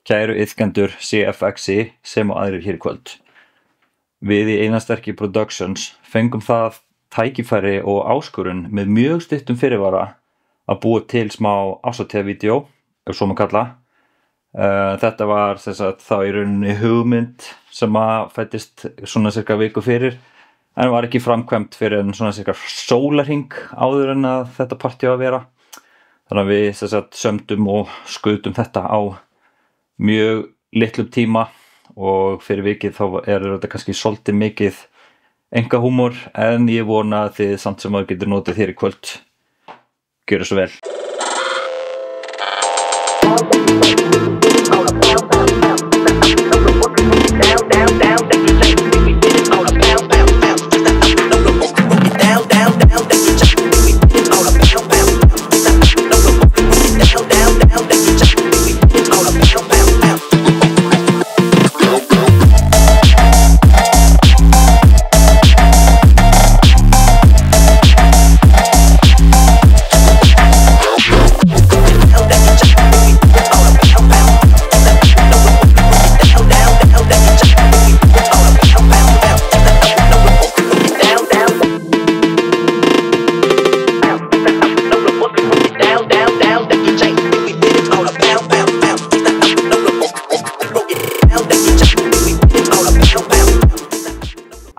Kæru iðkendur CFXi sem og aðrir hér í kvöld. Við í Einarstarki Productions fengum það tækifæri og áskorun með mjög stuttum fyrirvara að búa til smá ásatíðavídeó, ef svo má kalla. Þetta var þá í rauninni hugmynd sem að fæddist svona cirka viku fyrir, en var ekki framkvæmt fyrir en svona cirka sólarhring áður en að þetta partí á að vera. Þannig að við sömdum og skutum þetta á mjög litlum tíma og fyrir vikið þá þetta kannski svolítið mikið einkahúmor, en ég vona að þið samt sem að getur notið hér í kvöld. Gjörðu svo vel.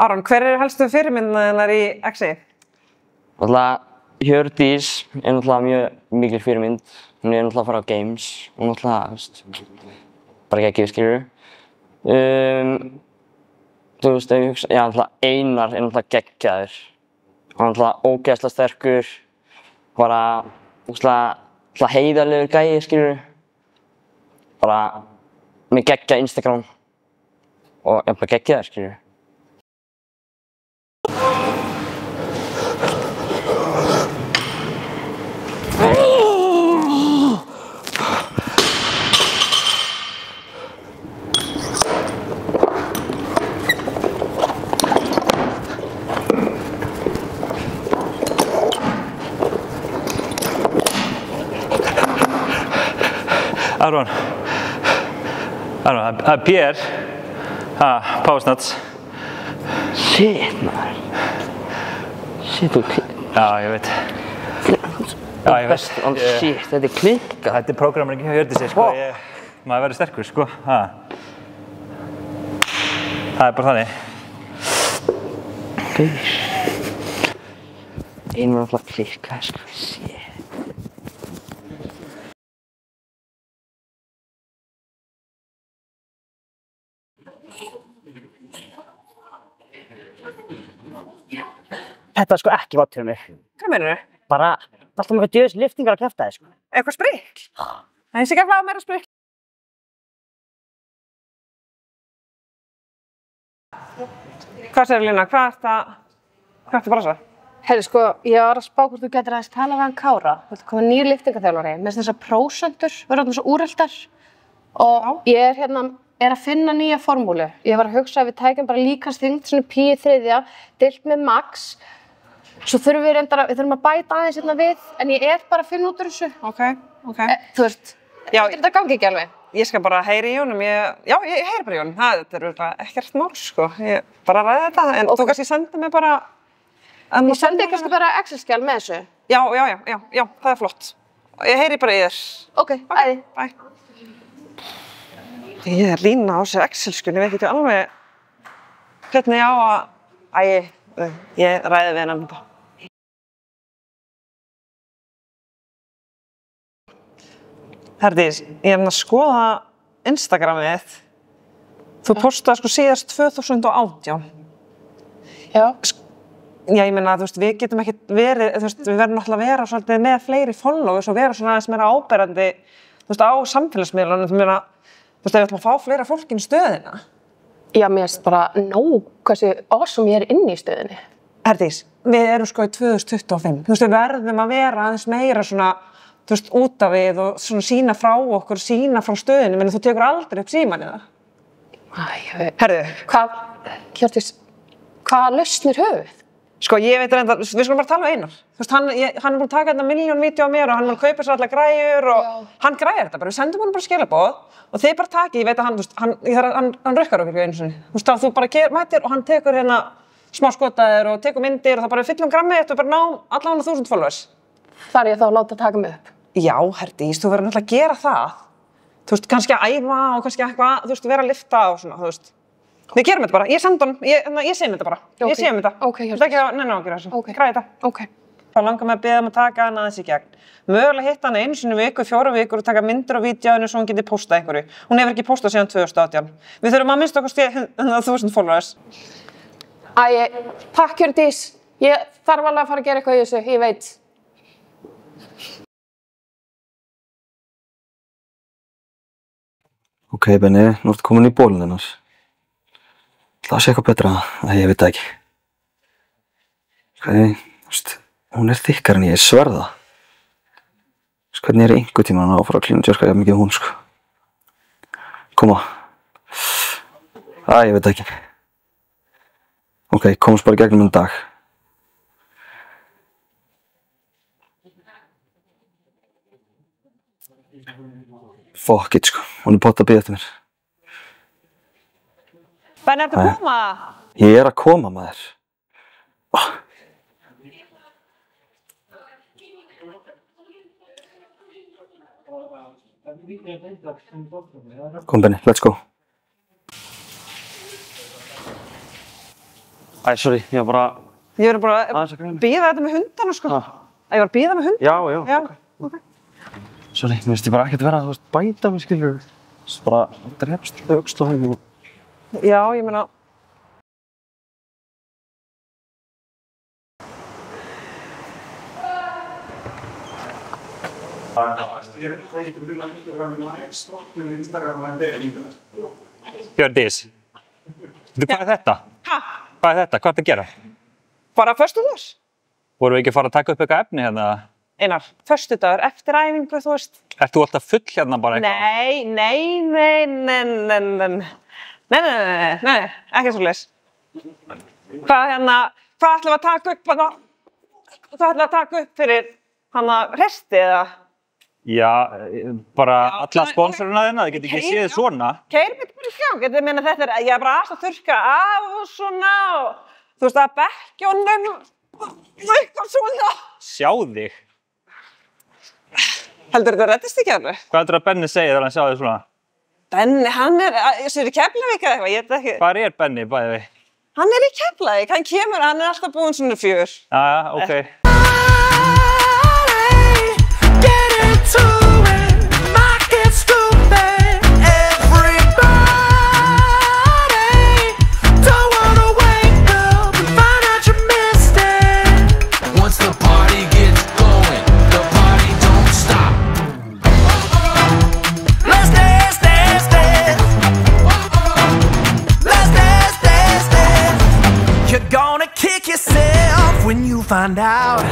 Aron, hver helstu fyrirmyndirnar í Exi? Hjördís náttúrulega mjög mikil fyrirmynd. Hún náttúrulega að fara á games og náttúrulega bara geggjuð, skilurðu. Ef ég hugsa, náttúrulega Einar náttúrulega geggjaður. Hann náttúrulega ógeðslega sterkur, bara náttúrulega heiðarlegur gæi, skilurðu. Bara með geggjað Instagram og bara geggjaður, skilurðu. Aron, Pierre, Powersnuts. Shit, maður. Shit, Já, ég veit. Já, ég veit. Shit, þetta klikkað. Þetta prógrammering hjá Hjördísi, sko. Maður verður sterkur, sko. Það bara þannig. Einar náttúrulega klikkað, sko. Shit. Þetta er ekki vott fyrir mig. Hvað meinarðu? Bara, alltaf með djöðs lyftingar að kjafta þið, Eitthvað sprikl? Það er ekki að fá meira sprikl. Hvað segir Lína? Hvað ertu að brasa? Heyrðu, ég var að spá hvort þú getur aðeins tala við hann Kára. Þú ert komið nýr lyftingaþjálfari. Með þessar prósentur verður svo úreltar. Og ég er að finna nýja formúlu. Ég var að hugsa að við tækjum bara líkamsþyngd, svona pi3, deilt með max. Svo þurfum við að bæta aðeins við, en ég er bara að finna út úr þessu. Ok. Þú veist, þetta gangi ekki alveg. Ég skal bara heyri í honum. Já, ég heyri bara í honum. Þetta er ekkert mál, sko. Ég bara ræði þetta, en þú kannski sendi mig bara... Ég sendi kannski bara Excel-skjal með þessu. Já, það er flott. Ég heyri bara í þér. Ok, æði. Bye. Ég Lína á þessu Excel-skjal, ég veit ekki alveg hvernig ég á að... Ég ræði við hennar þetta. Herdís, ég að skoða Instagramið þitt. Þú postaði síðast 2018. Já. Já, ég meina, við getum ekkert verið, við verðum náttúrulega að vera svolítið með fleiri followers og vera svona aðeins meira áberandi, á samfélagsmiðlunum, við ætlum að fá fleira fólk inn í stöðina. Já, mér finnst bara nóg hversu awesome ég er inni í stöðinni. Herdís, við erum í 2025. Við verðum að vera aðeins meira svona, út af við og svona sýna frá okkur, sýna frá stöðinni, menn þú tekur aldrei upp símann eða? Herðu. Hjördís, hvað lausnir höfuð? Sko, ég veit reynda, við skulum bara tala um Einar. Þú veist, hann er búinn að taka þetta 1.000.000 vídeó á mér og hann er búinn að kaupa sér allar græjur og hann græjar þetta bara. Við sendum honum bara skilaboð og þið bara takið, ég veit að hann, þú veist, hann rukkar okkur einu sinni. Þú veist, þá þú bara mætir og hann tekur hérna smá skotaðir og tekur myndir og það bara fyllum grammið þetta og bara ná allavega 1.000 followers. Þar ég þá að láta taka mig upp. Já, Herdís, þú verður náttúrulega að gera það. Þú veist, kannski að æfa og kannski eitthvað, þú veist, vera að lyfta og svona, þú veist. Við gerum þetta bara, ég sendi honum, ég sé þetta bara. Ég sé þetta. Ok, Þú veist ekki að nenni á að gera þessu. Græði þetta. Ok. Þá langar mig að biðja að taka hann aðeins í gegn. Mögulega hitta hann einu sinni í viku, 4 vikur og taka myndir og vídeóinu svo hún geti postað einhverju. Hún hefur ekki postað síðan 2018. Við þurfum að minnsta okkur 1.000 followers. Takk Hjördís. Ég þarf alveg að fara að gera eitthvað í þessu, ég veit. Ok, Benni, nú ertu komin í bólinn hennar. Það sé eitthvað betra, ég veit það ekki. Ok, þú veist, hún er þykkar en ég sverða. Þú veist, hvernig er einhver tíma að fara að klína tjörska jafn mikið hún, sko. Koma. Ég veit það ekki. Ok, komast bara í gegnum dag. Fuck it, sko. Hún er bótt að bíða eftir mér. Benni, ertu að koma? Ég er að koma, maður. Kom, Benni, let's go. Sorry, ég var bara... Ég verður bara Aðeins að greina. bíða þetta með hundana, sko. Ég var að bíða með hundana. Já. Ok. Sorry, mér finnst ég bara ekkert vera að bæta mig, skilur. Bara drepst öxl og hægum. Já, ég meina... Hjördís, hvað er þetta? Ha? Hvað er þetta? Hvað ertu að gera? Bara föstudagur. Vorum við ekki að fara að taka upp eitthvað efni hérna? Einar, föstudagur, eftir æfingu, þú veist. Ert þú alltaf full hérna bara eitthvað? Nei, ekki svoleiðis. Hvað ætlum við að taka upp hana? Hvað ætlum við að taka upp fyrir hana resti eða? Já, bara alla sponsoruna þina, þið getur ekki séð svona. Keyrum þetta bara í gang, þetta meina þetta ég er bara að þurrka af og svona og þú veist að bekkjónum eitthvað svona. Sjá þig. Heldur þetta reddist ekki alveg? Hvað heldur að Benni segir þegar hann sjá þig svona? Benni, hann er í Keflavík eða eitthvað, ég veit ekki. Hvar er Benni bæði við? Hann er í Keflavík, hann kemur, hann er alltaf búinn svona 4. Já, ok. You're gonna kick yourself when you find out